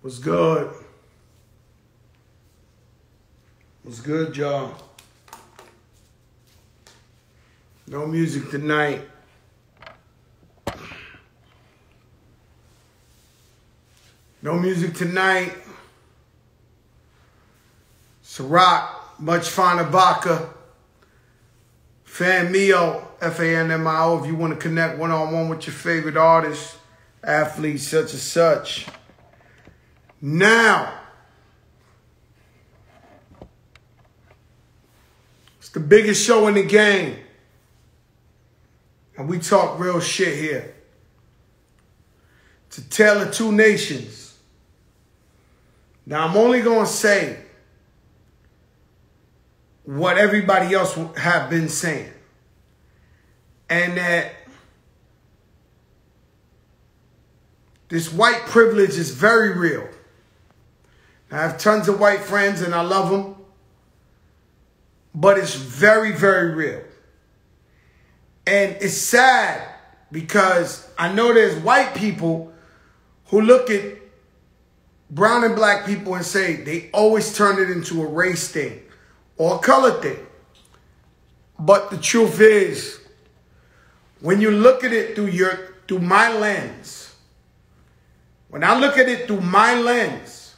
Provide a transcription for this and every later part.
What's good? What's good, y'all? No music tonight. No music tonight. Ciroc, much finer vodka. Fan Mio, F-A-N-M-I-O, if you want to connect one-on-one with your favorite artist, athlete, such and such. Now, it's the biggest show in the game. And we talk real shit here. It's a tale of two nations. Now, I'm only going to say what everybody else have been saying. And that this white privilege is very real. I have tons of white friends and I love them. But it's very, very real. And it's sad because I know there's white people who look at brown and black people and say they always turn it into a race thing or a color thing. But the truth is, when you look at it through my lens, when I look at it through my lens,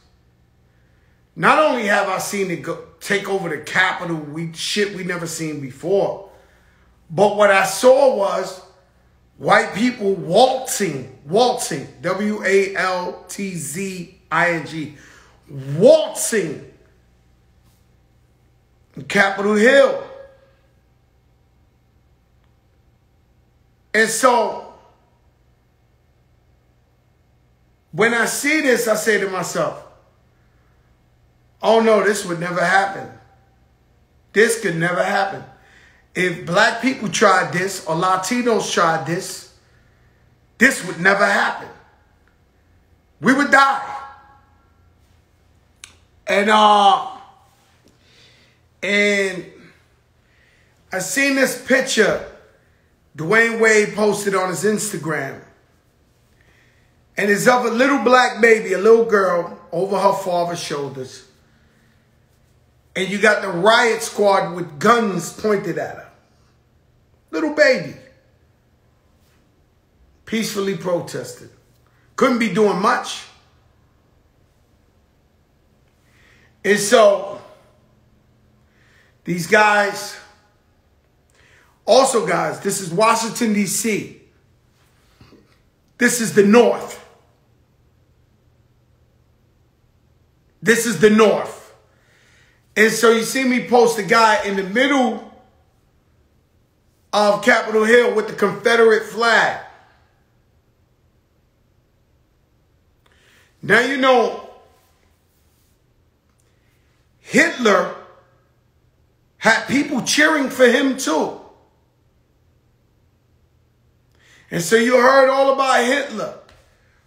not only have I seen it take over the Capitol, shit we never seen before, but what I saw was white people waltzing, W-A-L-T-Z-I-N-G, waltzing on Capitol Hill. And so, when I see this, I say to myself, oh no, this would never happen. This could never happen. If black people tried this or Latinos tried this, this would never happen. We would die. And I seen this picture Dwayne Wade posted on his Instagram. And it's of a little black baby, a little girl, over her father's shoulders. And you got the riot squad with guns pointed at her. Little baby. Peacefully protested. Couldn't be doing much. And so, these guys, also guys, this is Washington, D.C. This is the North. This is the North. And so you see me post a guy in the middle of Capitol Hill with the Confederate flag. Now you know, Hitler had people cheering for him too. And so you heard all about Hitler,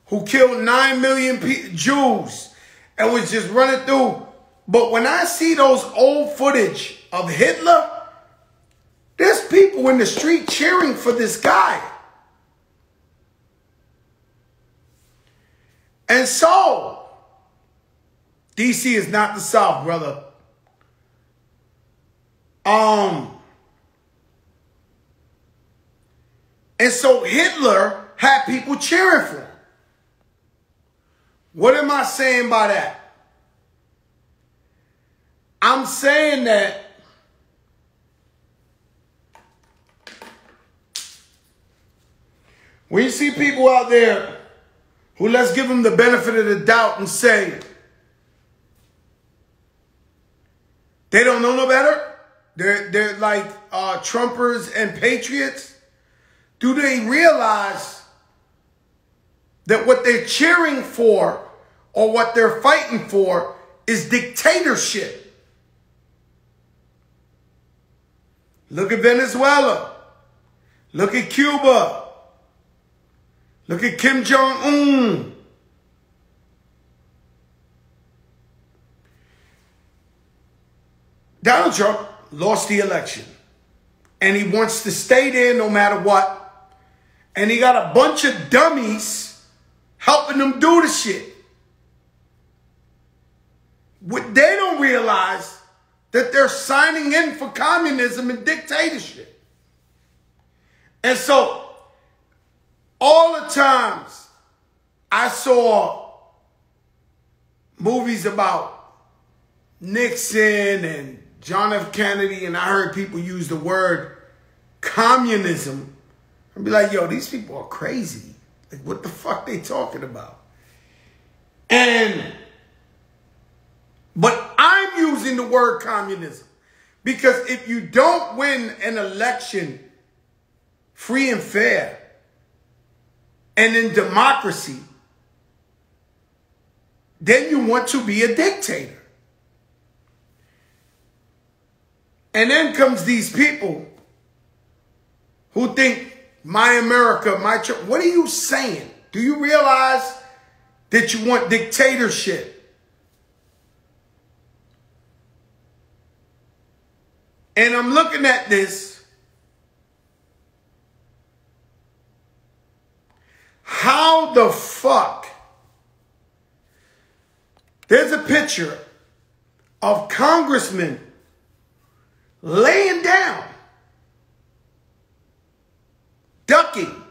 who killed 9 million Jews and was just running through. But when I see those old footage of Hitler, there's people in the street cheering for this guy. And so, DC is not the South, brother. And so Hitler had people cheering for him. What am I saying by that? I'm saying that when you see people out there who, let's give them the benefit of the doubt and say they don't know no better, they're like Trumpers and patriots, do they realize that what they're cheering for or what they're fighting for is dictatorship? Look at Venezuela. Look at Cuba. Look at Kim Jong-un. Donald Trump lost the election. And he wants to stay there no matter what. And he got a bunch of dummies helping them do the shit. What they don't realize that they're signing in for communism and dictatorship. And so all the times I saw movies about Nixon and John F. Kennedy, and I heard people use the word communism, I'd be like, yo, these people are crazy. Like, what the fuck they talking about? But I'm using the word communism because if you don't win an election free and fair and in democracy, then you want to be a dictator. And then comes these people who think, my America, my church. What are you saying? Do you realize that you want dictatorship? And I'm looking at this. How the fuck? There's a picture of congressmen laying down, ducking,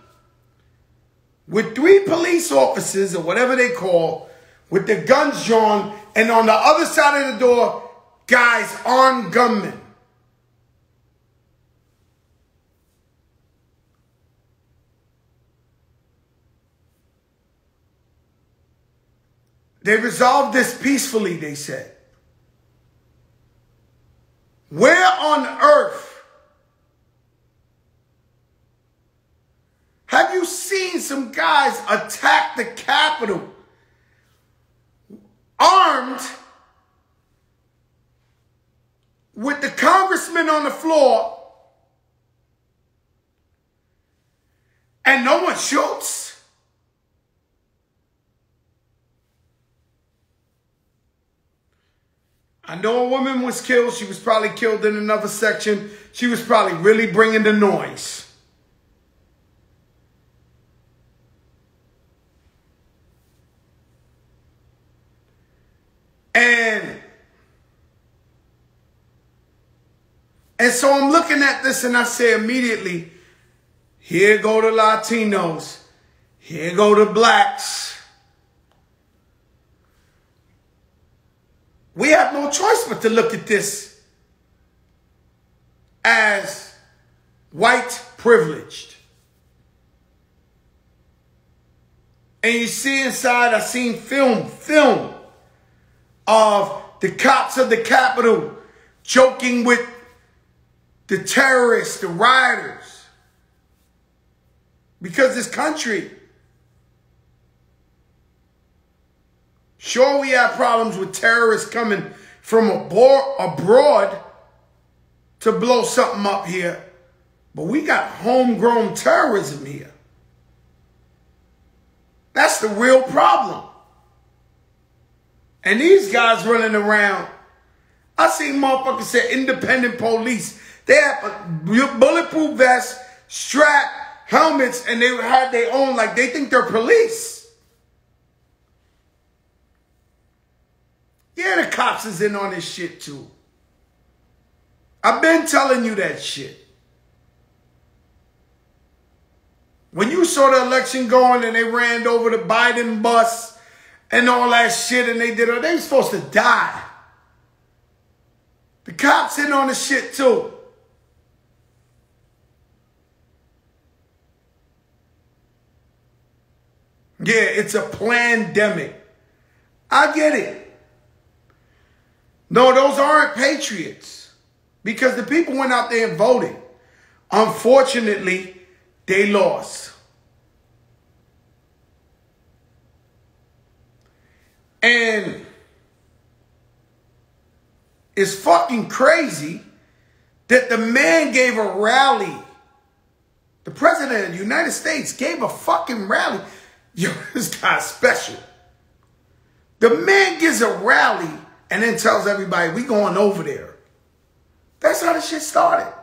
with 3 police officers or whatever they call, with their guns drawn, and on the other side of the door, guys, armed gunmen. They resolved this peacefully, they said. Where on earth have you seen some guys attack the Capitol armed with the congressman on the floor and no one shoots? I know a woman was killed. She was probably killed in another section. She was probably really bringing the noise. And so I'm looking at this and I say immediately, here go the Latinos. Here go the blacks. We have no choice but to look at this as white privileged. And you see inside, I seen film of the cops of the Capitol joking with the terrorists, the rioters. Because this country, sure, we have problems with terrorists coming from abroad to blow something up here, but we got homegrown terrorism here. That's the real problem. And these guys running around, I seen motherfuckers say independent police. They have bulletproof vests, strap, helmets, and they had their own, like they think they're police. Yeah, the cops is in on this shit too. I've been telling you that shit. When you saw the election going and they ran over the Biden bus and all that shit and they were supposed to die. The cops in on the shit too. Yeah, it's a plandemic. I get it. No, those aren't patriots because the people went out there and voted. Unfortunately, they lost. And it's fucking crazy that the man gave a rally. The president of the United States gave a fucking rally. Yo, this guy's special. The man gives a rally and then tells everybody, we going over there. That's how the shit started.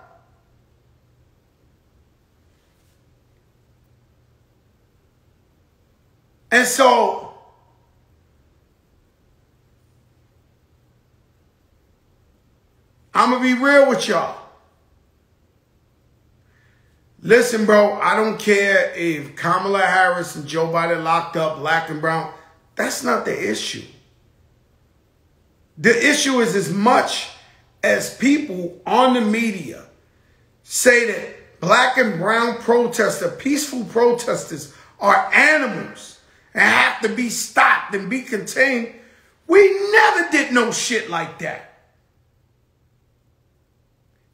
And so, I'm going to be real with y'all. Listen, bro, I don't care if Kamala Harris and Joe Biden locked up black and brown. That's not the issue. The issue is as much as people on the media say that black and brown protesters, peaceful protesters, are animals and have to be stopped and be contained. We never did no shit like that.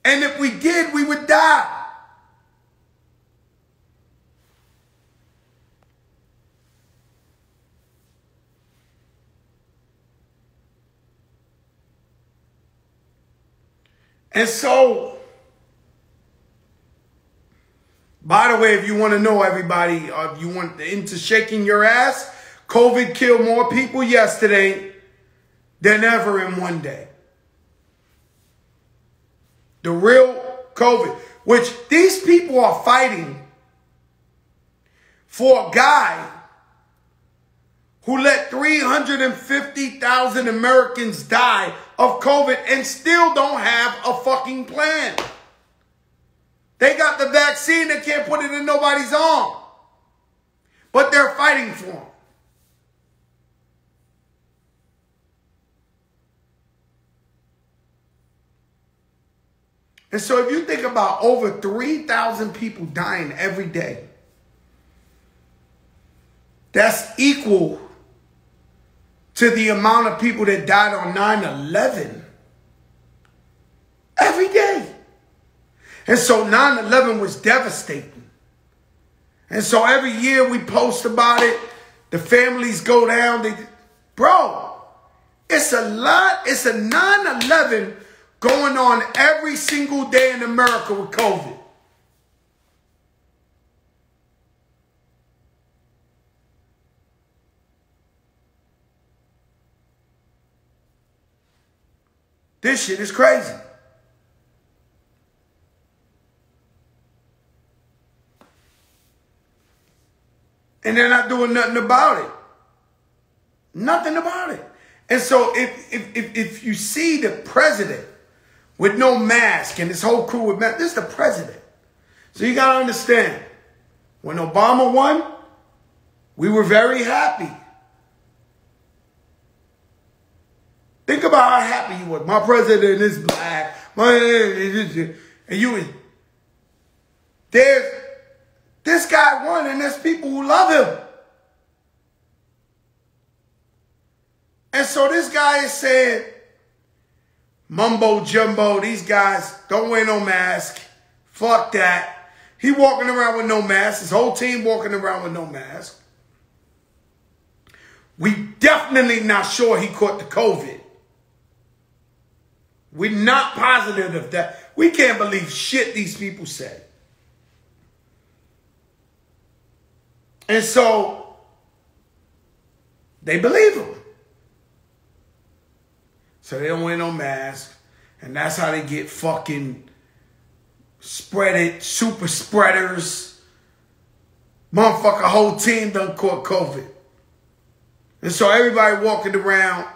And if we did, we would die. And so, by the way, if you want to know, everybody, if you want into shaking your ass, COVID killed more people yesterday than ever in one day. The real COVID, which these people are fighting for a guy who let 350,000 Americans die of COVID and still don't have a fucking plan. They got the vaccine, they can't put it in nobody's arm. But they're fighting for him. And so if you think about over 3,000 people dying every day, that's equal to the amount of people that died on 9/11 every day. And so 9/11 was devastating. And so every year we post about it. The families go down. Bro, it's a lot. It's a 9/11 going on every single day in America with COVID. This shit is crazy. And they're not doing nothing about it. Nothing about it. And so if you see the president with no mask and his whole crew with mask, this is the president. So you got to understand, when Obama won, we were very happy. Think about how happy you were. My president is black. And this guy won, and there's people who love him. And so this guy is saying, mumbo jumbo, these guys don't wear no mask. Fuck that. He walking around with no mask. His whole team walking around with no mask. We definitely not sure he caught the COVID. We're not positive of that. We can't believe shit these people say. And so, they believe him. So they don't wear no mask. And that's how they get fucking super spreaders. Motherfucker, whole team done caught COVID. And so everybody walking around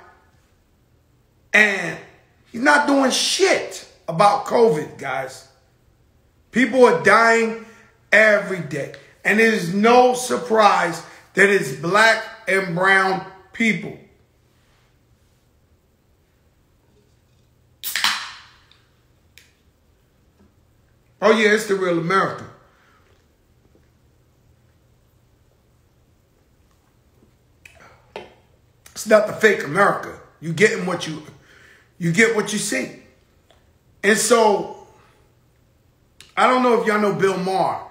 and he's not doing shit about COVID, guys. People are dying every day. And it is no surprise that it's black and brown people. Oh yeah, it's the real America. It's not the fake America. You get what you see. And so, I don't know if y'all know Bill Maher.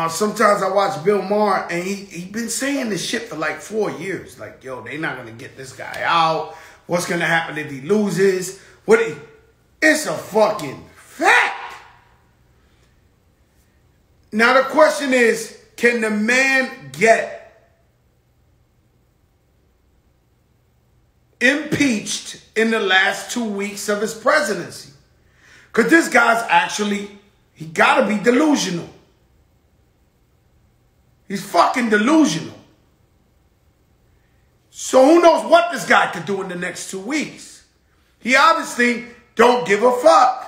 Sometimes I watch Bill Maher, and he been saying this shit for like 4 years. Like, yo, they not gonna get this guy out. What's gonna happen if he loses? It's a fucking fact. Now the question is, can the man get impeached in the last 2 weeks of his presidency? Because this guy's actually, he gotta be delusional. He's fucking delusional. So who knows what this guy could do in the next 2 weeks? He obviously don't give a fuck.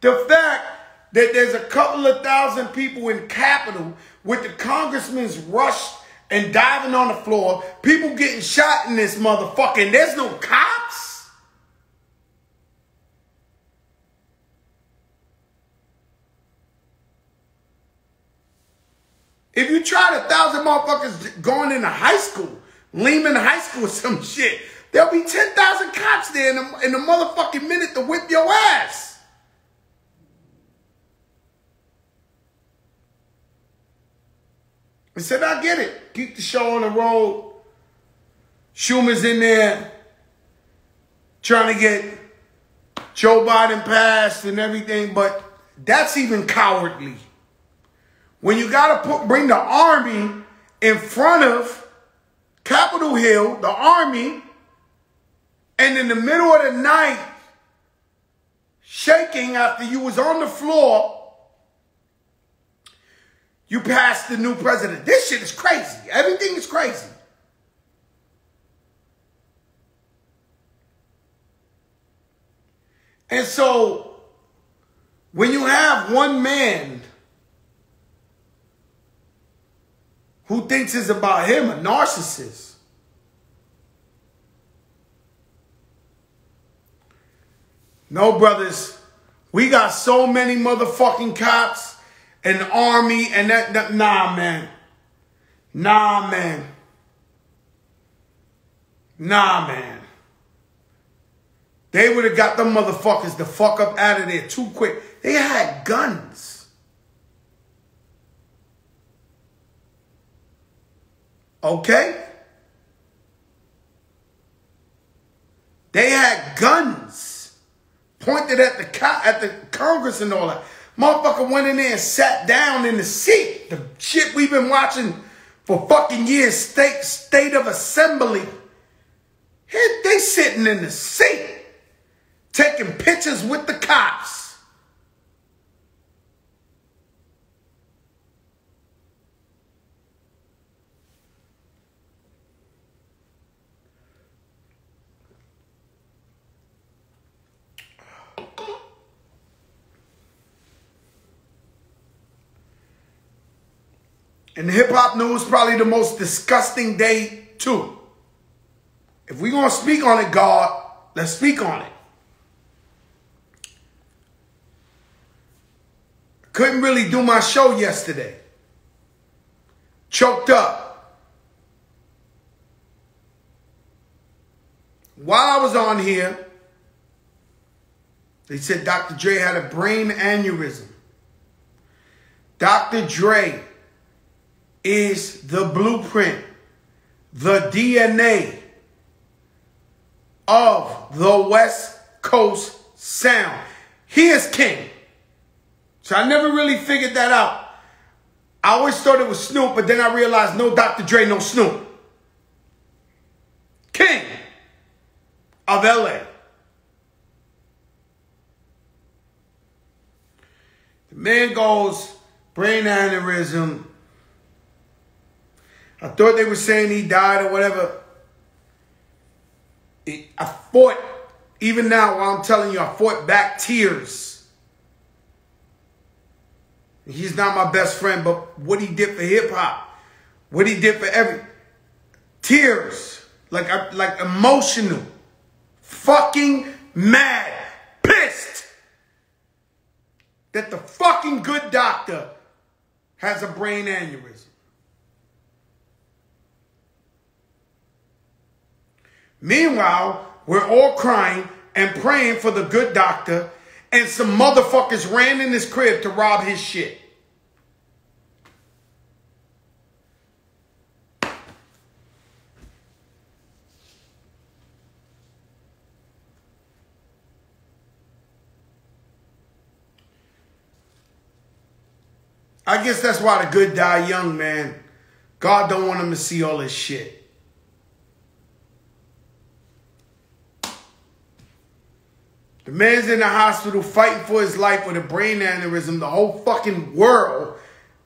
The fact that there's a couple of thousand people in Capitol with the congressmen's rushed and diving on the floor, people getting shot in this motherfucker, and there's no cops? If you tried 1,000 motherfuckers going into high school, Lehman High School or some shit, there'll be 10,000 cops there in a motherfucking minute to whip your ass. I said, I get it. Keep the show on the road. Schumer's in there trying to get Joe Biden passed and everything, but that's even cowardly. When you got to bring the army in front of Capitol Hill, the army, and in the middle of the night, shaking after you was on the floor, you passed the new president. This shit is crazy. Everything is crazy. And so, when you have one man who thinks it's about him, a narcissist, no, brothers, we got so many motherfucking cops and the army and that, nah, man. Nah, man. Nah, man. They would have got them motherfuckers the fuck up out of there too quick. They had guns. Okay? They had guns pointed at the Congress and all that. Motherfucker went in there and sat down in the seat. The shit we've been watching for fucking years, state of assembly. They sitting in the seat, taking pictures with the cops. And hip-hop news, probably the most disgusting day, too. If we're going to speak on it, God, let's speak on it. Couldn't really do my show yesterday. Choked up. While I was on here, they said Dr. Dre had a brain aneurysm. Dr. Dre is the blueprint, the DNA of the West Coast sound. He is king. So I never really figured that out. I always thought it was Snoop, but then I realized no Dr. Dre, no Snoop. King of LA. The man goes, brain aneurysm. I thought they were saying he died or whatever. I fought, even now while I'm telling you, I fought back tears. He's not my best friend, but what he did for hip-hop, what he did for tears, like emotional, fucking mad, pissed that the fucking good doctor has a brain aneurysm. Meanwhile, we're all crying and praying for the good doctor, and some motherfuckers ran in his crib to rob his shit. I guess that's why the good die young, man. God don't want him to see all this shit. The man's in the hospital fighting for his life with a brain aneurysm. The whole fucking world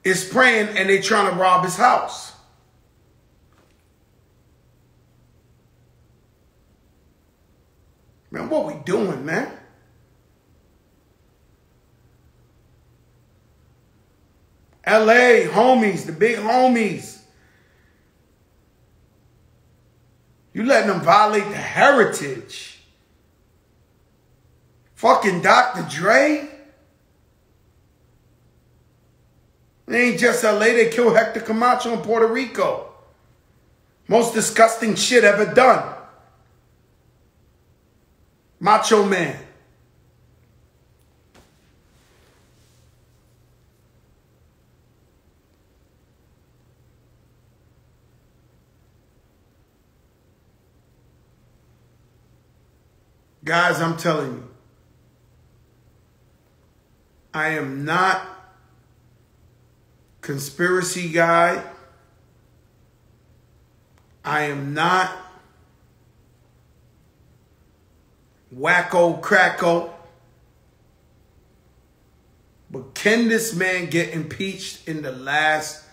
is praying and they trying to rob his house. Man, what we doing, man? LA, homies, the big homies. You letting them violate the heritage. Fucking Dr. Dre. It ain't just LA, they killed Hector Camacho in Puerto Rico. Most disgusting shit ever done. Macho Man. Guys, I'm telling you, I am not conspiracy guy. I am not wacko cracko. But can this man get impeached in the last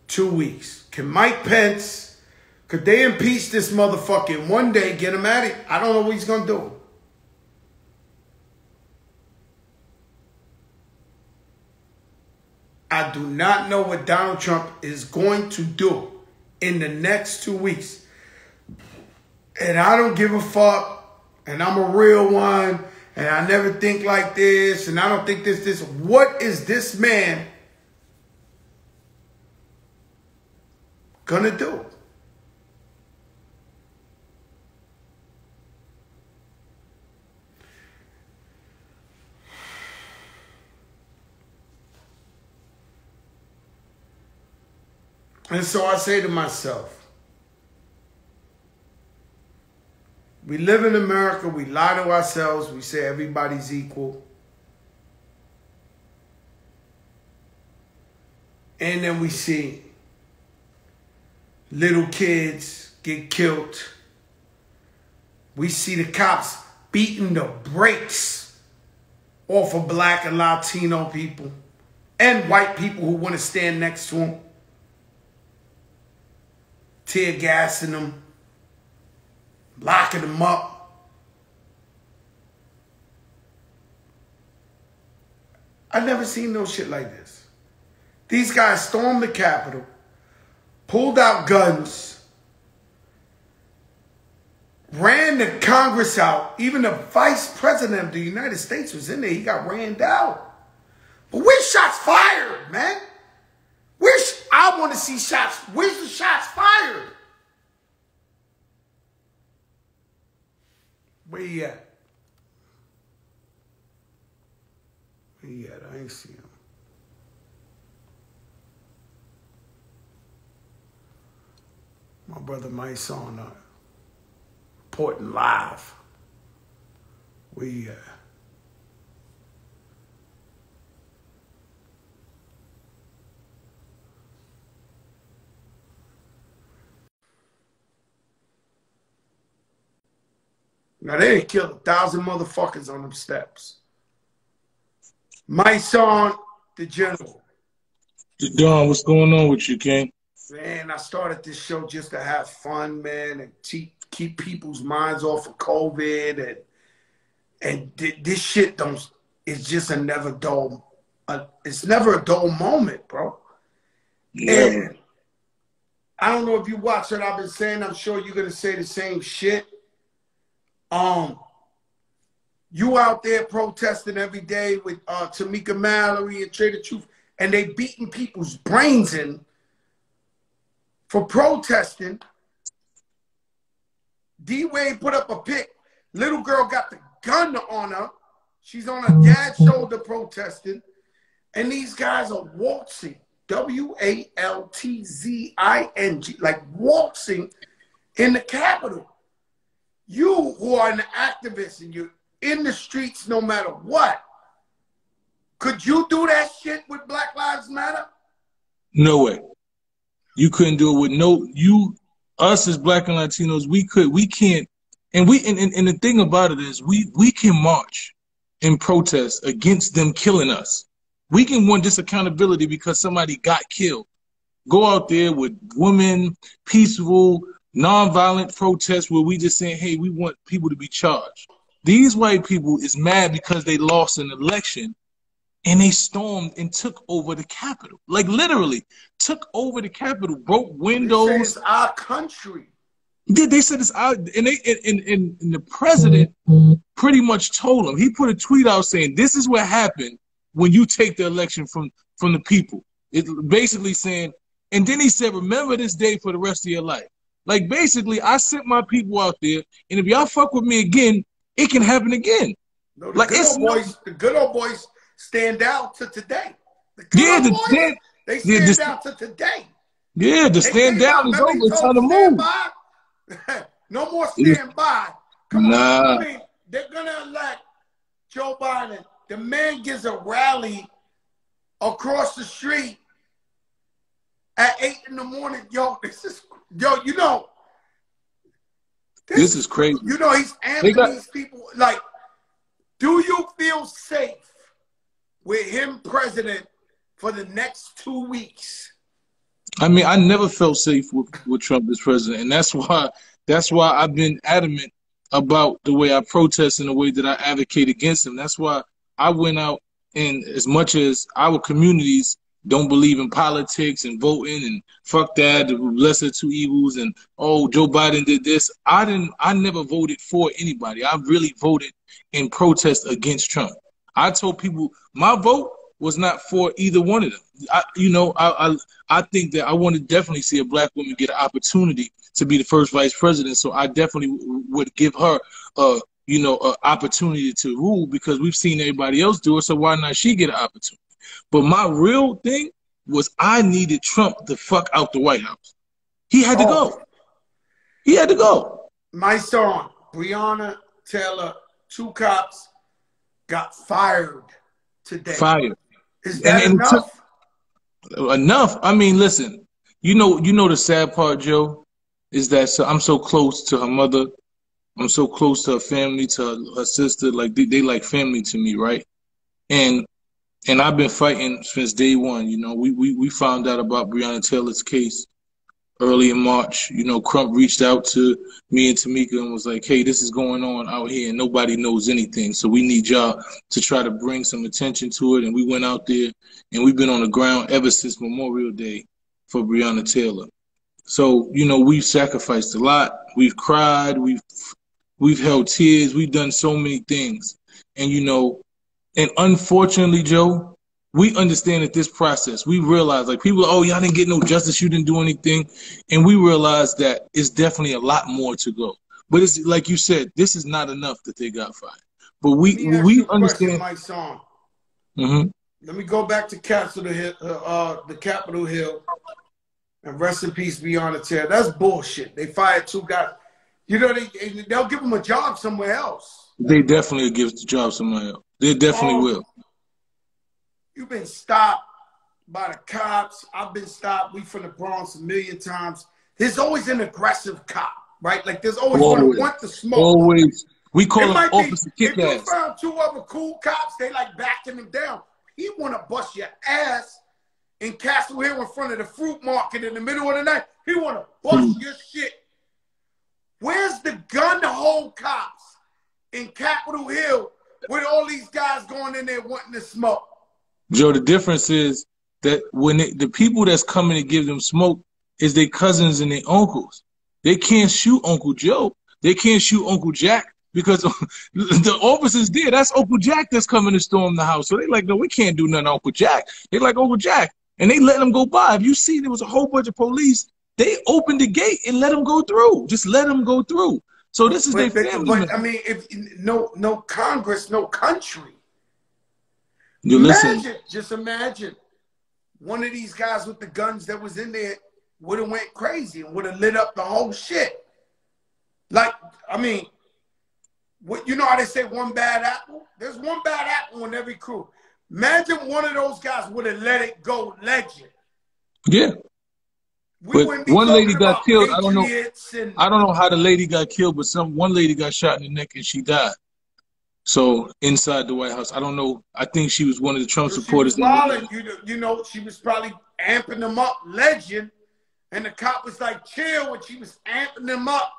2 weeks? Can Mike Pence, could they impeach this motherfucker in one day, get him at it? I don't know what he's going to do. I do not know what Donald Trump is going to do in the next 2 weeks. And I don't give a fuck. And I'm a real one. And I never think like this. And I don't think this. What is this man gonna do? And so I say to myself, we live in America, we lie to ourselves, we say everybody's equal. And then we see little kids get killed. We see the cops beating the brakes off of black and Latino people and white people who want to stand next to them. Tear gassing them, locking them up. I've never seen no shit like this. These guys stormed the Capitol, pulled out guns, ran the Congress out. Even the Vice President of the United States was in there. He got ran out. But where's shots fired, man? I want to see shots. Where's the shots fired? Where he at? Where he at? I ain't see him. My brother Mysonne reporting live. Where he at? Now, they done killed 1,000 motherfuckers on them steps. Mysonne, the general. Don, what's going on with you, King? Man, I started this show just to have fun, man, and keep people's minds off of COVID. And this shit it's just a never dull, it's never a dull moment, bro. Never. And I don't know if you watch what I've been saying. I'm sure you're going to say the same shit. You out there protesting every day with Tamika Mallory and Trader Truth, and they beating people's brains in for protesting. D-Wade put up a pic. Little girl got the gun on her. She's on her dad's shoulder protesting. And these guys are waltzing. W-A-L-T-Z-I-N-G. Like waltzing in the Capitol. You who are an activist and you're in the streets no matter what, could you do that shit with Black Lives Matter? No way. You couldn't do it with us as Black and Latinos, we can't. And the thing about it is we can march and protest against them killing us. We can want this accountability because somebody got killed. Go out there with women, peaceful, nonviolent protests where we just saying, hey, we want people to be charged. These white people is mad because they lost an election and they stormed and took over the Capitol. Like literally took over the Capitol, broke windows. They say it's our country. They said it's out, and the president pretty much told them. He put a tweet out saying, "This is what happened when you take the election from the people." It basically saying, and then he said, "Remember this day for the rest of your life." Like basically, I sent my people out there, and if y'all fuck with me again, it can happen again. No, the good old boys stand out to today. The good old boys, they stand out to today. Yeah, the stand down is over. It's time to move. No more stand by. Come on. Nah. I mean, they're going to elect Joe Biden. The man gives a rally across the street at 8 in the morning. Yo, you know. This is crazy. You know, he's answering these people. Like, do you feel safe with him president for the next 2 weeks? I mean, I never felt safe with Trump as president, and that's why I've been adamant about the way I protest and the way that I advocate against him. That's why I went out, and as much as our communities don't believe in politics and voting and fuck that, the lesser two evils, and oh, Joe Biden did this. I never voted for anybody. I really voted in protest against Trump. I told people my vote was not for either one of them. I think that I want to definitely see a black woman get an opportunity to be the first vice president. So I definitely would give her, an opportunity to rule, because we've seen everybody else do it. So why not she get an opportunity? But my real thing was I needed Trump the fuck out the White House. He had to go. He had to go. Mysonne, Breonna Taylor, 2 cops got fired today. Fired. Is that enough? Enough. I mean, listen. You know the sad part, Joe, is that I'm so close to her mother. I'm so close to her family, to her sister. Like they like family to me, right? And I've been fighting since day one. You know, we found out about Breonna Taylor's case early in March. You know, Crump reached out to me and Tamika and was like, hey, this is going on out here and nobody knows anything. So we need y'all to try to bring some attention to it. And we went out there and we've been on the ground ever since Memorial Day for Breonna Taylor. So, you know, we've sacrificed a lot. We've cried. We've held tears. We've done so many things. And, you know, and unfortunately, Joe, we understand that this process, we realize, like, people are, oh, y'all didn't get no justice, you didn't do anything. And we realize that it's definitely a lot more to go. But it's like you said, this is not enough that they got fired. But we understand. My song. Mm-hmm. Let me go back to Capitol Hill, and rest in peace, Breonna Taylor. That's bullshit. They fired 2 guys. You know, they'll give them a job somewhere else. They definitely will give the job somewhere else. They definitely will. You've been stopped by the cops. I've been stopped. We from the Bronx a million times. There's always an aggressive cop, right? Like there's always one who wants the smoke. Always. We call them Officer Kick-Ass. If you found 2 other cool cops, they like backing him down. He want to bust your ass in Castle Hill in front of the fruit market in the middle of the night. He want to bust your shit. Where's the gun to hold cops in Capitol Hill with all these guys going in there wanting to smoke? Joe, the difference is that when the people that's coming to give them smoke is their cousins and their uncles. They can't shoot Uncle Joe. They can't shoot Uncle Jack because the officers there, that's Uncle Jack that's coming to storm the house. So they like, no, we can't do nothing to Uncle Jack. They like Uncle Jack. And they let them go by. If you see there was a whole bunch of police, they opened the gate and let them go through. Just let them go through. So this is their family. But I mean, if no Congress, no country. Just imagine one of these guys with the guns that was in there would have went crazy and would have lit up the whole shit. Like, I mean, you know how they say one bad apple? There's one bad apple in every crew. Imagine one of those guys would have let it go, legend. Yeah. But one lady got killed. I don't know how the lady got killed, but one lady got shot in the neck and she died. So inside the White House, I don't know. I think she was one of the Trump supporters. You know, she was probably amping them up, legend. And the cop was like, chill, when she was amping them up.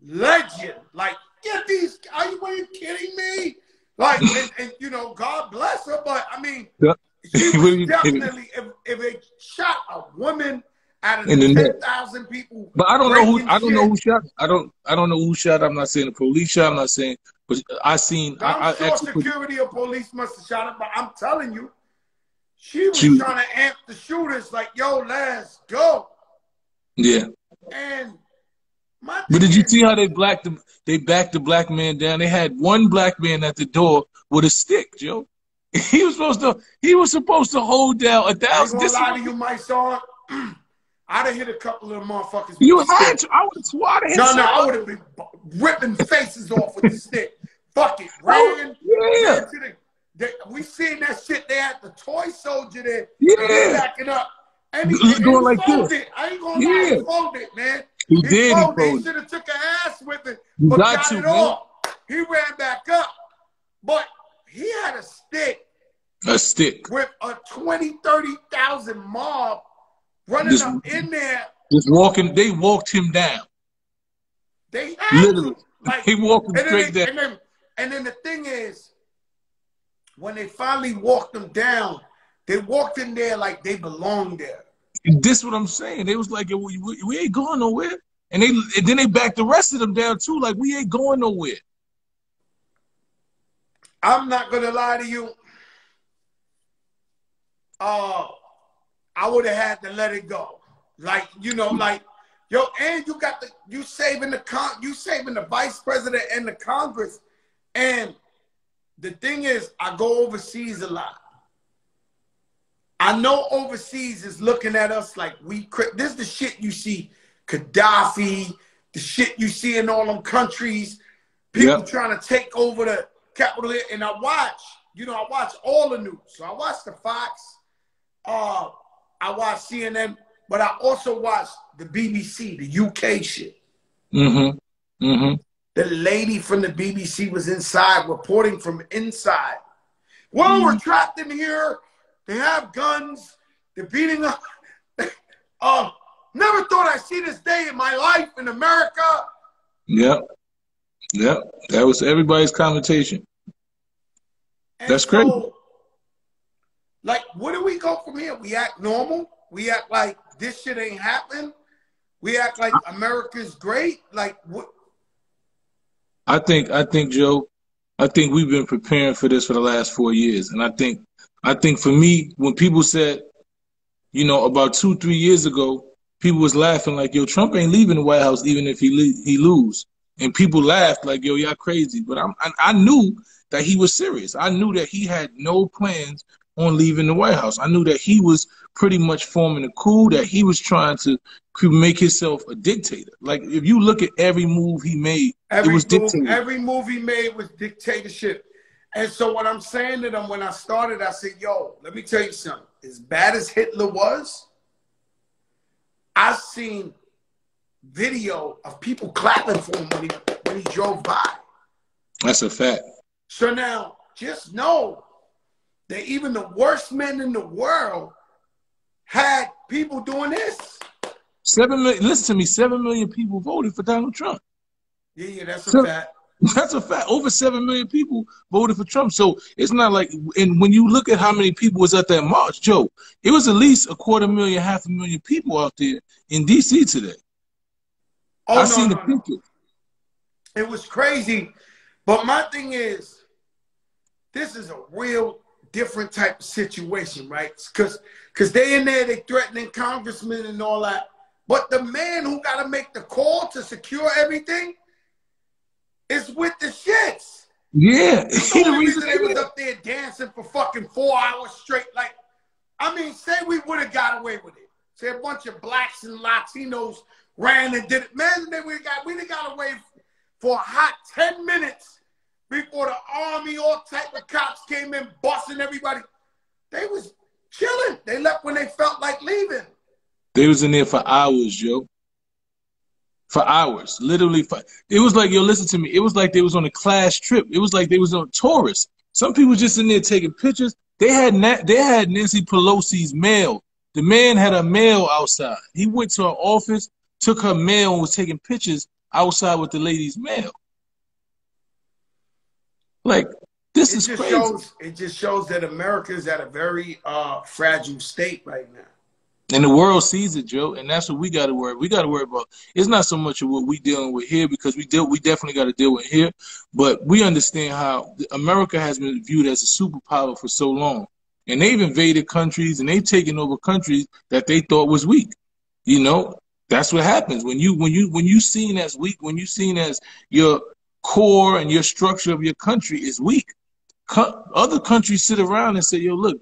Legend. Like, get these, are you kidding me? Like, and you know, God bless her, but I mean, she was definitely, if they shot a woman out of the 10,000 people. But I don't know who shot. I don't know who shot. I'm not saying the police shot. I'm not saying, but I'm sure security or police must have shot her, but I'm telling you, she was trying to amp the shooters like, yo, let's go. Yeah. And but did you see how they backed the black man down? They had one black man at the door with a stick, Joe. He was supposed to hold down 1,000. I ain't gonna lie to you, Mysonne. I'd have hit a couple of them motherfuckers. You had to. I would have swatted him. No, I would have been ripping faces off with the stick. Fuck it. Ran to we seen that shit. They had the toy soldier there. Yeah. Backing up. And going like this. It. I ain't gonna lie, he folded it, man. He did. He should have took an ass with it, but got it off. He ran back up. But he had a stick. A stick. With a 20,000, 30,000 mob running up in there. Just walking. They walked him down. They had literally. Like, he walked him straight down. And then the thing is, when they finally walked him down, they walked in there like they belonged there. This is what I'm saying. They was like, we ain't going nowhere. And then they backed the rest of them down too, like we ain't going nowhere. I'm not gonna lie to you. I would have had to let it go. Like, you know, like, yo, and you saving the vice president and the Congress. And the thing is, I go overseas a lot. I know overseas is looking at us like this is the shit you see Gaddafi, the shit you see in all them countries, people trying to take over the capital. And I watch all the news. So I watch the Fox, I watch CNN, but I also watch the BBC, the UK shit. Mm-hmm. Mm-hmm. The lady from the BBC was inside, reporting from inside. Well, we're trapped in here. They have guns. They're beating up. Never thought I'd see this day in my life in America. Yep. Yep. That was everybody's commentation. And that's crazy. Like, where do we go from here? We act normal. We act like this shit ain't happening. We act like America's great. Like, what? I think, Joe, I think we've been preparing for this for the last 4 years. And I think for me, when people said, you know, about 2-3 years ago, people was laughing like, yo, Trump ain't leaving the White House even if he lose. And people laughed like, yo, y'all crazy. But I knew that he was serious. I knew that he had no plans on leaving the White House. I knew that he was pretty much forming a coup, that he was trying to make himself a dictator. Like, if you look at every move he made, it was dictatorship. Every move he made was dictatorship. And so what I'm saying to them when I started, I said, yo, let me tell you something. As bad as Hitler was, I've seen video of people clapping for him when he drove by. That's a fact. So now, just know that even the worst men in the world had people doing this. 7 million, listen to me, 7 million people voted for Donald Trump. Yeah, that's a fact. That's a fact. Over 7 million people voted for Trump. So it's not like, and when you look at how many people was at that march, Joe, it was at least 250,000, 500,000 people out there in D.C. today. Oh, I seen the picture. It was crazy. But my thing is, this is a real different type of situation, right? Because they in there, they threatening congressmen and all that. But the man who got to make the call to secure everything is with the shits. Yeah. The only reason they was up there dancing for fucking 4 hours straight. Like, I mean, say we would have got away with it. Say a bunch of blacks and Latinos ran and did it. Man, we got away for a hot 10 minutes before the army, all type of cops came in, busting everybody. They was chilling. They left when they felt like leaving. They was in there for hours, Joe. For hours. Literally. It was like, yo, listen to me. It was like they was on a class trip. It was like they was on tourists. Some people just in there taking pictures. They had Nancy Pelosi's mail The man had a mail outside. He went to her office, took her mail, and was taking pictures outside with the lady's mail. Like, this is crazy. It just shows that America is at a very fragile state right now. And the world sees it, Joe, and that's what we got to worry. We got to worry about. It's not so much of what we dealing with here, because we definitely got to deal with here, but we understand how America has been viewed as a superpower for so long, and they've invaded countries and they've taken over countries that they thought was weak. You know, that's what happens when you seen as weak, when you seen as your core and your structure of your country is weak. Other countries sit around and say, "Yo, look,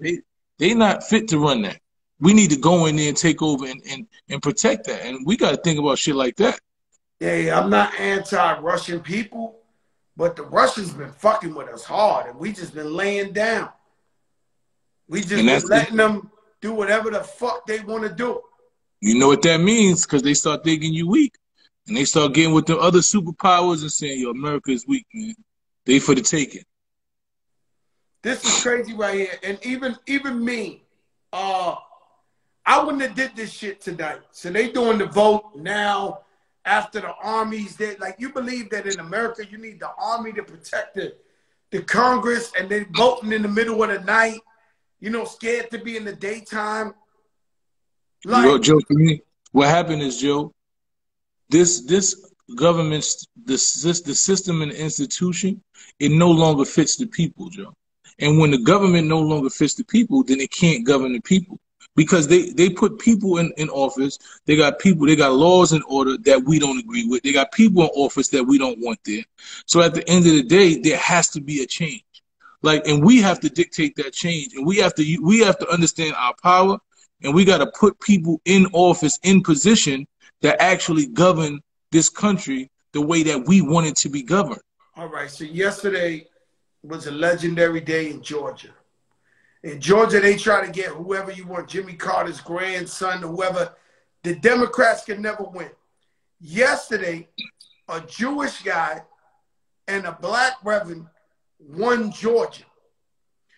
they not fit to run that. We need to go in there and take over and protect that." And we got to think about shit like that. Yeah, I'm not anti-Russian people, but the Russians been fucking with us hard, and we just been laying down. We just been letting them do whatever the fuck they want to do. You know what that means, because they start thinking you weak, and they start getting with the other superpowers and saying, "Yo, America is weak, man. They for the taking." This is crazy right here, and even me, I wouldn't have did this shit tonight. So they doing the vote now after the armies. Like, you believe that in America you need the army to protect the Congress, and they voting in the middle of the night, you know, scared to be in the daytime. Like, Joe, for me, what happened is, Joe, this government, the system and the institution, it no longer fits the people, Joe. And when the government no longer fits the people, then it can't govern the people. Because they put people in office. They got laws in order that we don't agree with. They got people in office that we don't want there. So at the end of the day, there has to be a change. Like, and we have to dictate that change. And we have to understand our power, and we got to put people in office, in position, that actually govern this country the way that we want it to be governed. All right, so yesterday was a legendary day in Georgia. In Georgia, they try to get whoever you want, Jimmy Carter's grandson, whoever. The Democrats can never win. Yesterday, a Jewish guy and a black reverend won Georgia.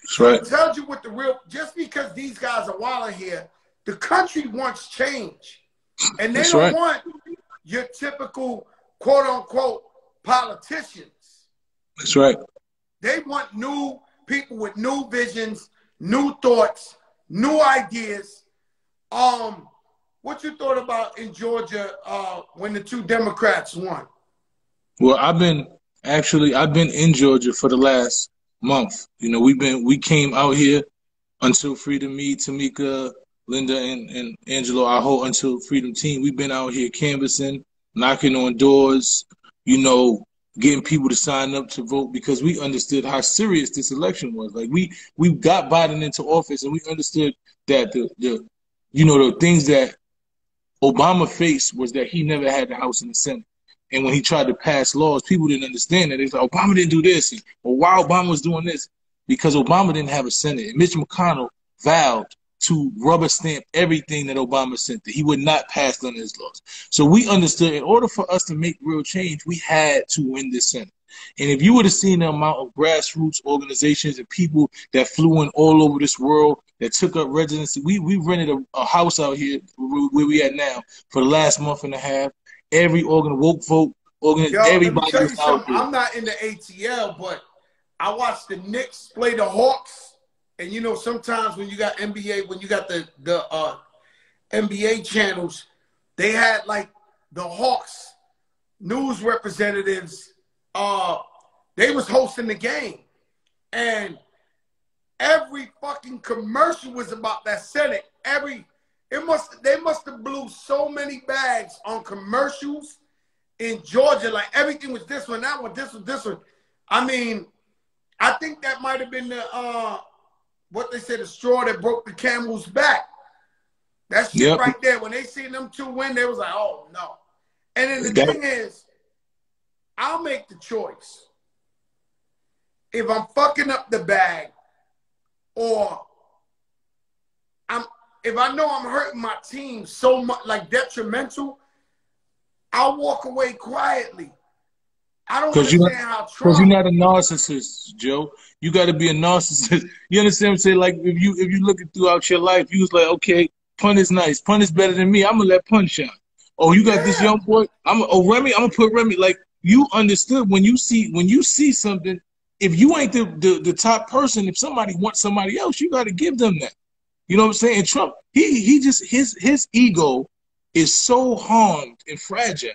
That's right. It tells you what the real, just because these guys are wilding here, the country wants change. And they don't want your typical quote-unquote politicians. That's right. They want new people with new visions, new thoughts, new ideas. What you thought about in Georgia when the two Democrats won? Well, I've been in Georgia for the last month. You know, we came out here until freedom. Me, Tamika, Linda, and Angelo, our whole Until Freedom team. We've been out here canvassing, knocking on doors, you know, getting people to sign up to vote, because we understood how serious this election was. Like, we got Biden into office, and we understood that the things that Obama faced was that he never had the House and the Senate. And when he tried to pass laws, people didn't understand that. They thought Obama didn't do this, or why Obama was doing this, because Obama didn't have a Senate. And Mitch McConnell vowed to rubber stamp everything that Obama sent, that he would not pass none of his laws. So we understood in order for us to make real change, we had to win this Senate. And if you would have seen the amount of grassroots organizations and people that flew in all over this world, that took up residency, we rented a house out here where we at now for the last month and a half. Every woke vote, everybody was out there. I'm not in the ATL, but I watched the Knicks play the Hawks. And, you know, sometimes when you got NBA, when you got the NBA channels, they had, like, the Hawks news representatives. They was hosting the game. And every fucking commercial was about that Senate. They must have blew so many bags on commercials in Georgia. Like, everything was this one, that one, this one, this one. I mean, I think that might have been the what they said, the straw that broke the camel's back. That shit right there. When they seen them two win, they was like, oh, no. And then the thing is, I'll make the choice. If I'm fucking up the bag, or if I know I'm hurting my team so much, like detrimental, I'll walk away quietly. I don't understand how Trump... Because you're not a narcissist, Joe. You got to be a narcissist. You understand what I'm saying? Like, if you looking throughout your life, you was like, okay, Pun is nice. Pun is better than me. I'm gonna let Pun shine. Oh, you got this Yeah. young boy. Remy. I'm gonna put Remy. Like you understood when you see something. If you ain't the top person, if somebody wants somebody else, you got to give them that. You know what I'm saying? And Trump, he just his ego is so harmed and fragile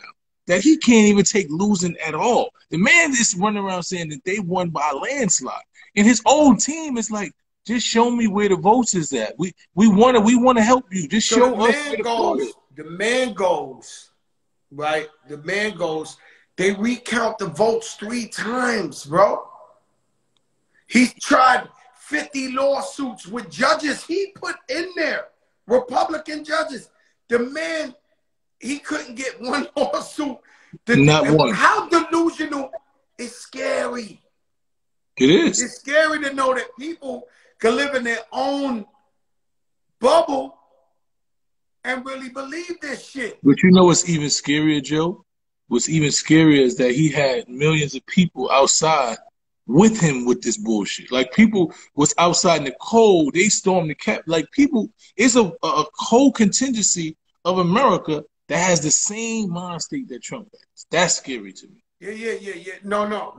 that he can't even take losing at all. The man is running around saying that they won by a landslide, and his old team is like, just show me where the votes is at. We want to help you. Just So show us where the vote is. the man goes, right? The man goes, they recount the votes 3 times, bro. He's tried 50 lawsuits with judges he put in there, Republican judges. The man, he couldn't get one lawsuit. Not one. How delusional is scary. It is. It's scary to know that people can live in their own bubble and really believe this shit. But you know what's even scarier, Joe? What's even scarier is that he had millions of people outside with him with this bullshit. Like people was outside in the cold, they stormed the cap. Like people, it's a whole contingency of America that has the same mind state that Trump has. That's scary to me. Yeah. No.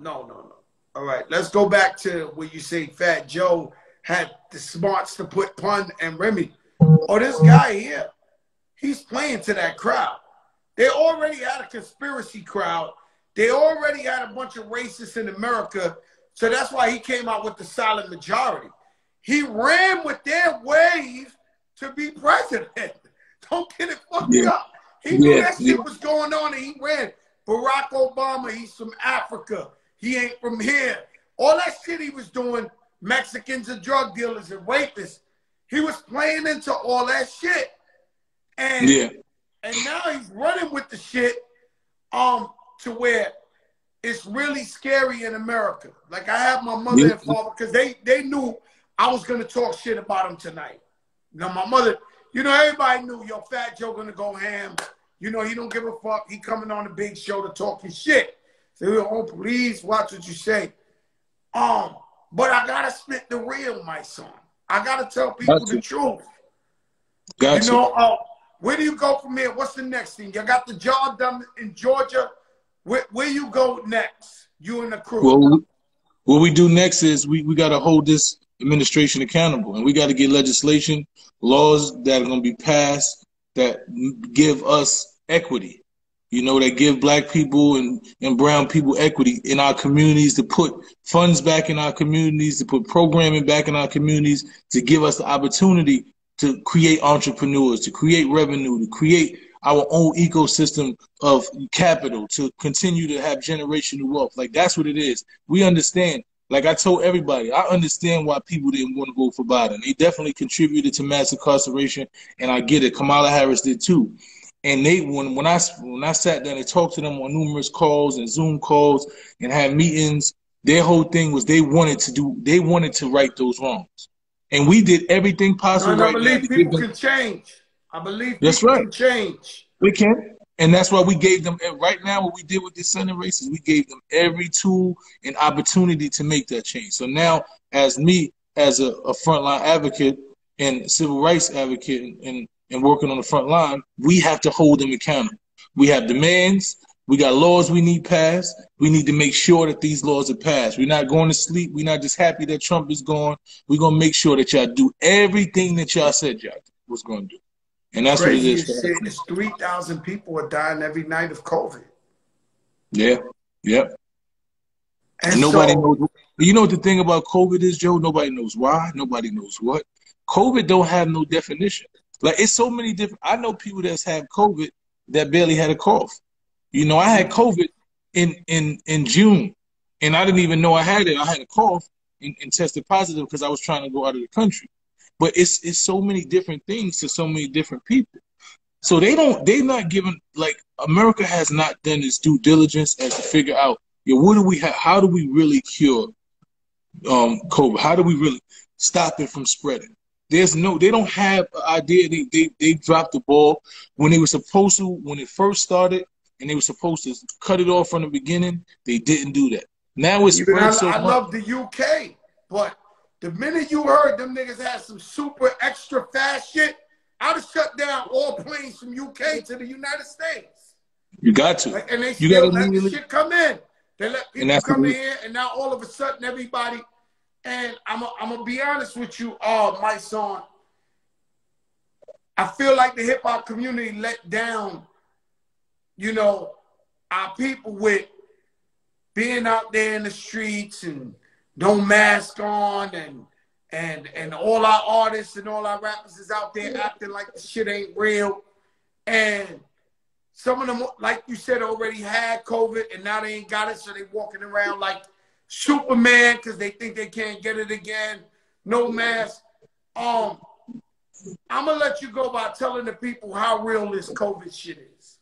All right, let's go back to where you say Fat Joe had the smarts to put Pun and Remy. Oh, this guy here, he's playing to that crowd. They already had a conspiracy crowd. They already had a bunch of racists in America. So that's why he came out with the silent majority. He ran with their wave to be president. Don't get it fucked up. He knew that shit was going on and he ran. Barack Obama, he's from Africa. He ain't from here. All that shit he was doing, Mexicans and drug dealers and rapists, he was playing into all that shit. And now he's running with the shit to where it's really scary in America. Like I have my mother and father, because they knew I was going to talk shit about him tonight. You know, my mother, you know, everybody knew, yo, Fat Joe going to go ham. You know, he don't give a fuck. He coming on the big show to talk his shit. So, oh, please watch what you say. But I got to spit the real, my son. I got to tell people the truth. You know, where do you go from here? What's the next thing? You got the job done in Georgia. Where you go next? You and the crew. Well, what we do next is we got to hold this administration accountable, and we got to get legislation, laws that are going to be passed that give us equity. You know, that give black people and brown people equity in our communities, to put funds back in our communities, to put programming back in our communities, to give us the opportunity to create entrepreneurs, to create revenue, to create our own ecosystem of capital, to continue to have generational wealth. Like, that's what it is. We understand. Like I told everybody, I understand why people didn't want to vote for Biden. They definitely contributed to mass incarceration, and I get it. Kamala Harris did too. And they, when I sat down and talked to them on numerous calls and Zoom calls and had meetings, their whole thing was they wanted to right those wrongs. And we did everything possible. I believe people can change. I believe people can change. We can. And that's why we gave them, right now, what we did with the Senate races, we gave them every tool and opportunity to make that change. So now, as me, as a frontline advocate and civil rights advocate and working on the front line, we have to hold them accountable. We have demands. We got laws we need passed. We need to make sure that these laws are passed. We're not going to sleep. We're not just happy that Trump is gone. We're going to make sure that y'all do everything that y'all said y'all was going to do. And that's what it is. It's 3,000 people are dying every night of COVID. Yeah. And nobody knows. You know what the thing about COVID is, Joe? Nobody knows why. Nobody knows what. COVID don't have no definition. Like, it's so many different. I know people that's had COVID that barely had a cough. You know, I had COVID in June, and I didn't even know I had it. I had a cough and tested positive because I was trying to go out of the country. But it's so many different things to so many different people. So they're not giving, like, America has not done its due diligence as to figure out, what do we have? How do we really cure COVID? How do we really stop it from spreading? They don't have an idea. They dropped the ball when they were supposed to, when it first started, and they were supposed to cut it off from the beginning. They didn't do that. Now it's spread so much. I love the UK, but the minute you heard them niggas had some super extra fast shit, I'd have shut down all planes from UK to the United States. You got to. Like, and they You got still to let the immediately. shit come in. They let And people that's come in here, and now all of a sudden everybody. And I'm gonna be honest with you, my son. I feel like the hip hop community let down, you know, our people with being out there in the streets and no mask on, and all our artists and all our rappers is out there acting like the shit ain't real. And some of them, like you said, already had COVID and now they ain't got it, so they walking around like Superman because they think they can't get it again. No mask. I'm gonna let you go by telling the people how real this COVID shit is.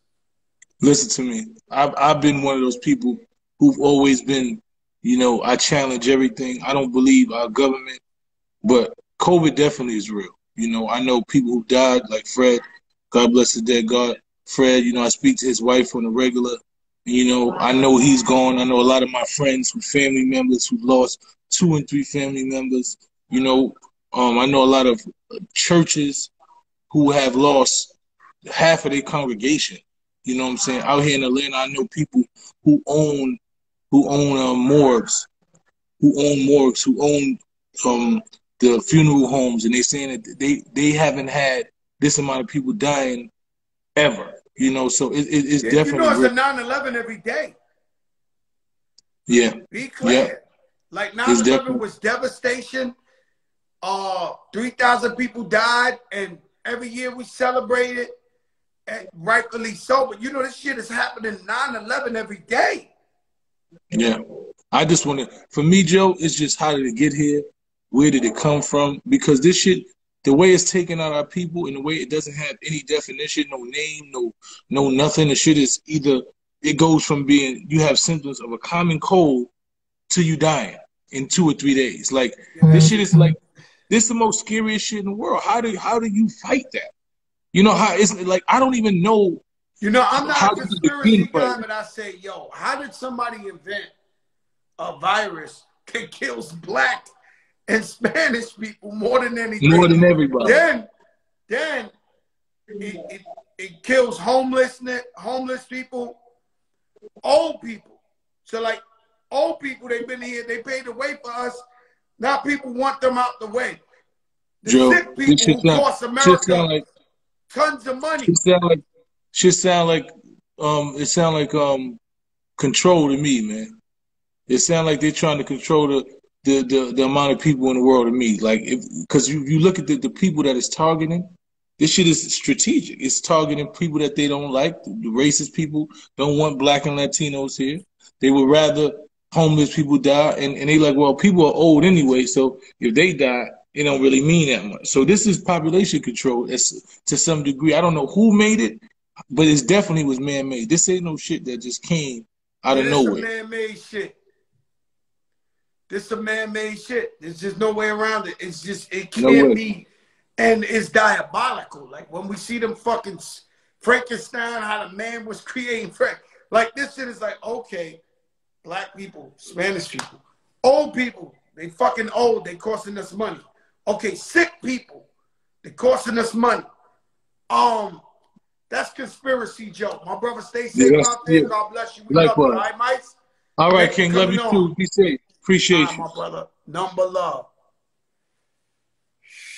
Listen to me. I've been one of those people who've always been, you know, I challenge everything. I don't believe our government, but COVID definitely is real. You know, I know people who died, like Fred. God bless the dead God. Fred, you know, I speak to his wife on a regular. You know, I know he's gone. I know a lot of my friends who family members who lost 2 and 3 family members. You know, I know a lot of churches who have lost half of their congregation. You know what I'm saying? Out here in Atlanta, I know people who own morgues, who own the funeral homes, and they saying that they haven't had this amount of people dying ever. You know, so it's You know, definitely it's real. a 9/11 every day. Yeah. Be clear. Yeah. Like It's 9/11 definitely was devastation. 3,000 people died, and every year we celebrate it, and rightfully so. But you know, this shit is happening 9/11 every day. yeah. I just want to, for me, Joe, it's just how did it get here? Where did it come from? Because this shit, the way it's taking out our people and the way it doesn't have any definition, no name, no nothing. The shit is either, it goes from being, you have symptoms of a common cold to you dying in 2 or 3 days. Like, this shit is like, this is the most scariest shit in the world. How do you fight that? You know, how it's like, I don't even know You know, I'm not how a to begin conspiracy guy, fighting. but I say, yo, how did somebody invent a virus that kills black and Spanish people more than More anything? than everybody. Then it kills homeless people, old people. So like old people, they've been here, they paid the way for us. Now people want them out the way. The Joe, sick this people who cost shit America sound like tons of money. shit sound like it sound like control to me, man. It sound like they're trying to control the amount of people in the world to me. Like, because you look at the people that it's targeting, this shit is strategic. It's targeting people that they don't like. The racist people don't want black and Latinos here. They would rather homeless people die. And they like, well, people are old anyway, so if they die, it don't really mean that much. So this is population control to some degree. I don't know who made it, but it definitely was man-made. This ain't no shit that just came out of It is some nowhere. man-made shit. This is a man-made shit. There's just no way around it. It's just, it No can't way. be, and it's diabolical. Like when we see them fucking Frankenstein, how the man was creating like this shit is like, okay, black people, Spanish people, old people, they fucking old, they costing us money. Okay, sick people, they costing us money. That's conspiracy, Joe. My brother, stay safe out there. Yeah. God bless you. We love you. All Likewise. right, Mice? All right, Thanks for King. Love coming you on. too. Be safe. All Appreciate right, you. my brother. Number love.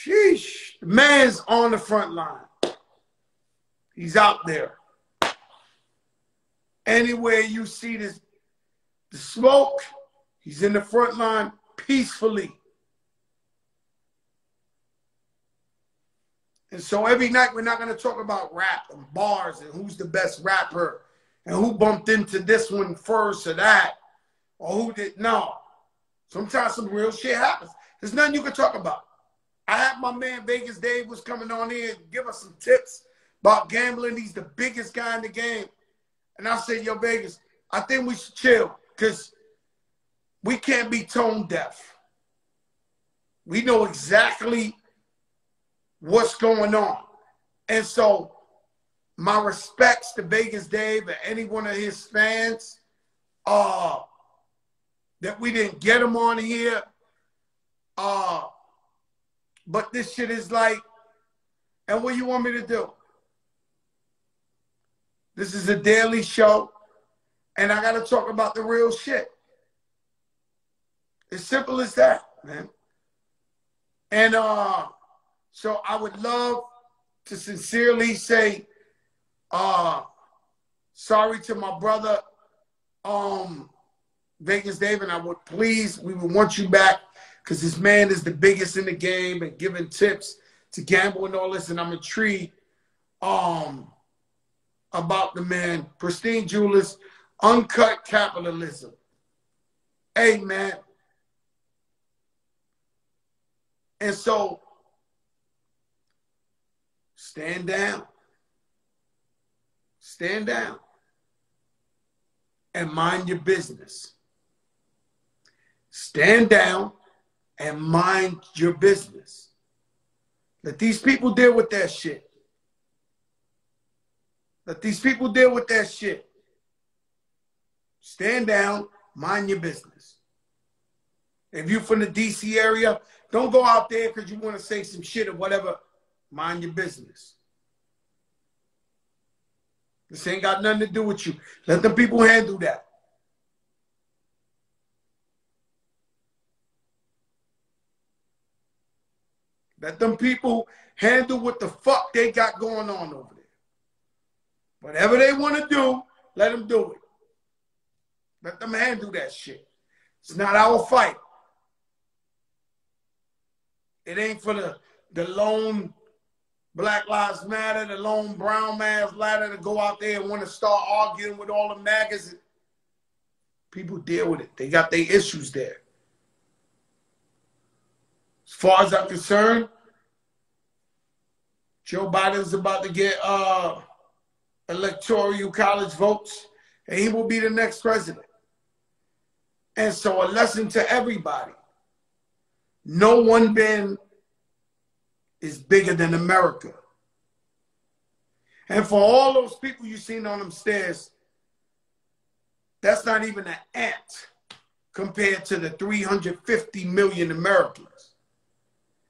Sheesh. The man's on the front line. He's out there. Anywhere you see the smoke, he's in the front line peacefully. And so every night we're not going to talk about rap and bars and who's the best rapper and who bumped into this one first or that or who did. No. Sometimes some real shit happens. There's nothing you can talk about. I had my man Vegas Dave was coming on here and give us some tips about gambling. He's the biggest guy in the game. And I said, yo, Vegas, I think we should chill because we can't be tone deaf. We know exactly what's going on. And so my respects to Vegas Dave and any one of his fans that we didn't get him on here. But this shit is like, And what you want me to do? This is a daily show, and I got to talk about the real shit. As simple as that, man. And so I would love to sincerely say sorry to my brother, Vegas Dave, and we would want you back, because this man is the biggest in the game and giving tips to gamble and all this, and I'm intrigued about the man. Pristine Jewelers, uncut capitalism. Hey, man. And so, stand down. Stand down. And mind your business. Stand down and mind your business. Let these people deal with that shit. Let these people deal with that shit. Stand down, mind your business. If you're from the DC area, don't go out there because you want to say some shit or whatever. Mind your business. This ain't got nothing to do with you. Let the people handle that. Let them people handle what the fuck they got going on over there. Whatever they want to do, let them do it. Let them handle that shit. It's not our fight. It ain't for the lone Black Lives Matter, the lone Brown Lives Matter to go out there and want to start arguing with all the magazines. People deal with it. They got their issues there. As far as I'm concerned, Joe Biden's about to get electoral college votes, and he will be the next president. And so a lesson to everybody. No one man is bigger than America. And for all those people you seen on them stairs, that's not even an ant compared to the 350 million Americans.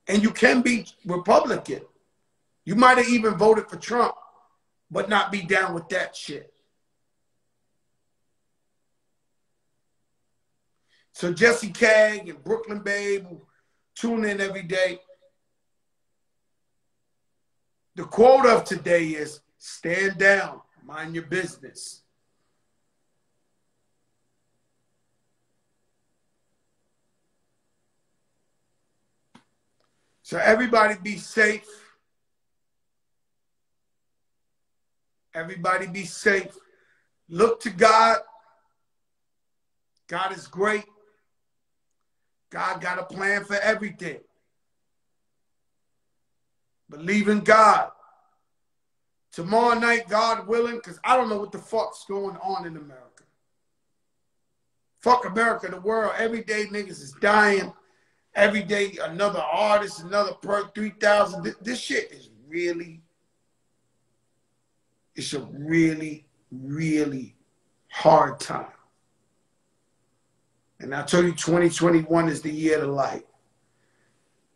And you can be Republican. You might have even voted for Trump, but not be down with that shit. So Jesse Cagg and Brooklyn Babe who tune in every day. The quote of today is, stand down, mind your business. So everybody be safe. Everybody be safe. Look to God. God is great. God got a plan for everything. Believe in God. Tomorrow night, God willing, because I don't know what the fuck's going on in America. Fuck America, the world. Every day niggas is dying. Every day another artist, another per 3,000. This shit is really, it's a really, really hard time. And I told you 2021 is the year of the light.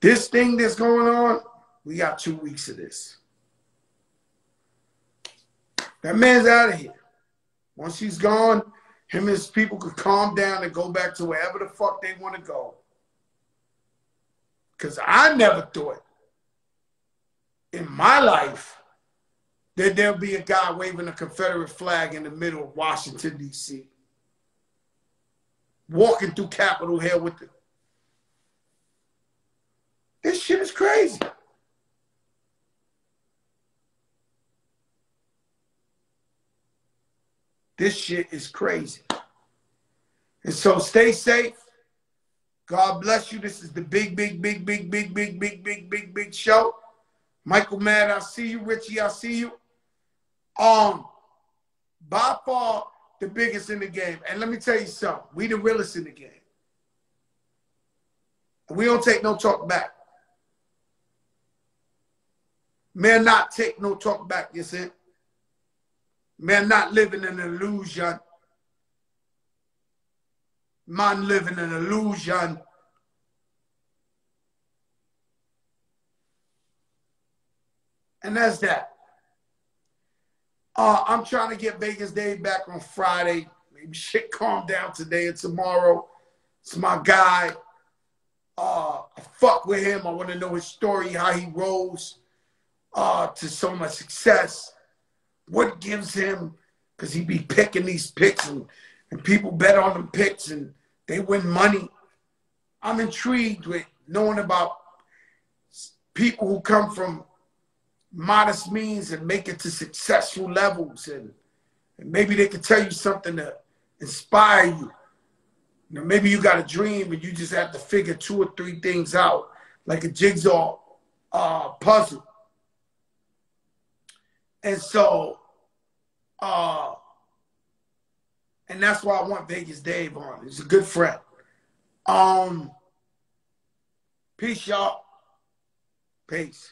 This thing that's going on, we got 2 weeks of this. That man's out of here. Once he's gone, him and his people could calm down and go back to wherever the fuck they want to go. Because I never thought in my life that there'll be a guy waving a Confederate flag in the middle of Washington, D.C. Walking through Capitol Hill with the... This shit is crazy. This shit is crazy. And so stay safe. God bless you. This is the big show. Michael Mad, I see you. Richie, I see you. By far the biggest in the game. And let me tell you something. We the realest in the game. We don't take no talk back. Man, not take no talk back, you see? Man, not living in an illusion. Man, living in an illusion. And that's that. I'm trying to get Vegas Dave back on Friday. Maybe shit calm down today and tomorrow. It's my guy. I fuck with him. I want to know his story, how he rose to so much success. What gives him, because he be picking these picks and people bet on them picks and they win money. I'm intrigued with knowing about people who come from modest means and make it to successful levels, and maybe they can tell you something to inspire you. You know, maybe you got a dream and you just have to figure 2 or 3 things out, like a jigsaw puzzle. And so, and that's why I want Vegas Dave on. He's a good friend. Peace, y'all. Peace.